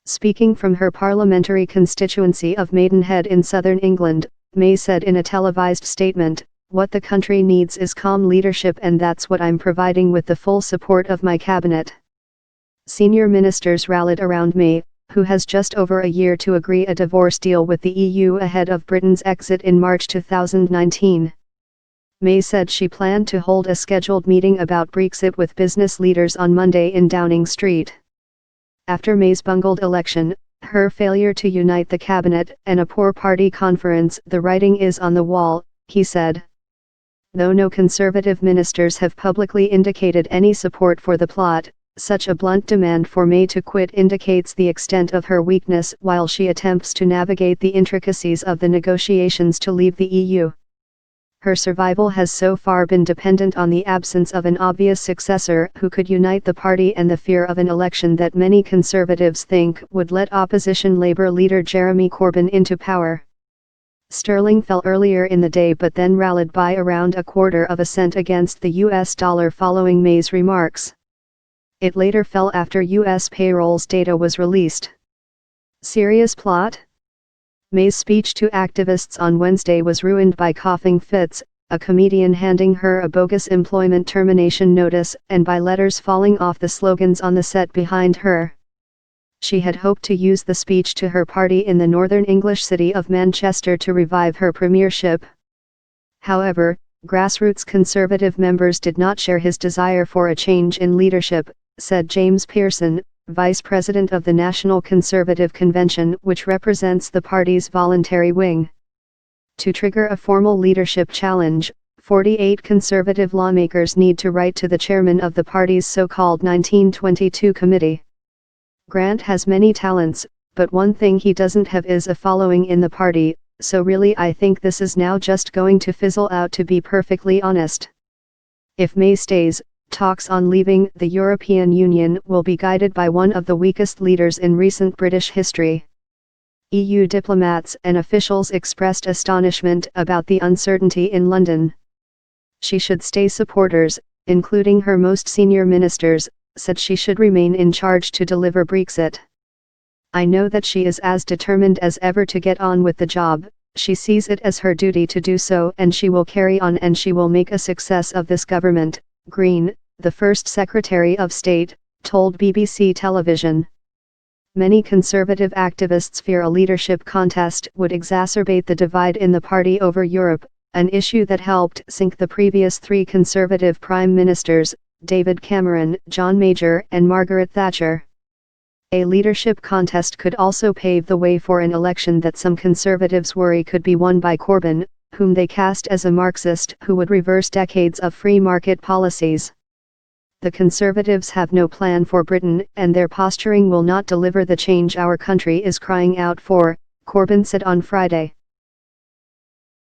Speaking from her parliamentary constituency of Maidenhead in southern England, May said in a televised statement, "What the country needs is calm leadership, and that's what I'm providing with the full support of my cabinet." Senior ministers rallied around May, who has just over a year to agree a divorce deal with the EU ahead of Britain's exit in March 2019. May said she planned to hold a scheduled meeting about Brexit with business leaders on Monday in Downing Street. After May's bungled election, her failure to unite the cabinet, and a poor party conference, the writing is on the wall, he said. Though no Conservative ministers have publicly indicated any support for the plot, such a blunt demand for May to quit indicates the extent of her weakness while she attempts to navigate the intricacies of the negotiations to leave the EU. Her survival has so far been dependent on the absence of an obvious successor who could unite the party and the fear of an election that many Conservatives think would let opposition Labour leader Jeremy Corbyn into power. Sterling fell earlier in the day but then rallied by around 1/4 cent against the US dollar following May's remarks. It later fell after US payrolls data was released. Serious plot? May's speech to activists on Wednesday was ruined by coughing fits, a comedian handing her a bogus employment termination notice, and by letters falling off the slogans on the set behind her. She had hoped to use the speech to her party in the northern English city of Manchester to revive her premiership. However, grassroots Conservative members did not share his desire for a change in leadership, said James Pearson, Vice President of the National Conservative Convention, which represents the party's voluntary wing. To trigger a formal leadership challenge, 48 Conservative lawmakers need to write to the chairman of the party's so-called 1922 committee. Grant has many talents, but one thing he doesn't have is a following in the party, so really I think this is now just going to fizzle out, to be perfectly honest. If May stays, talks on leaving the European Union will be guided by one of the weakest leaders in recent British history. EU diplomats and officials expressed astonishment about the uncertainty in London. She should stay. Supporters, including her most senior ministers, said she should remain in charge to deliver Brexit. "I know that she is as determined as ever to get on with the job. She sees it as her duty to do so, and she will carry on, and she will make a success of this government," Green, the first Secretary of State, told BBC television. Many Conservative activists fear a leadership contest would exacerbate the divide in the party over Europe, an issue that helped sink the previous three Conservative Prime Ministers, David Cameron, John Major, and Margaret Thatcher. A leadership contest could also pave the way for an election that some Conservatives worry could be won by Corbyn, whom they cast as a Marxist who would reverse decades of free market policies. The Conservatives have no plan for Britain, and their posturing will not deliver the change our country is crying out for, Corbyn said on Friday.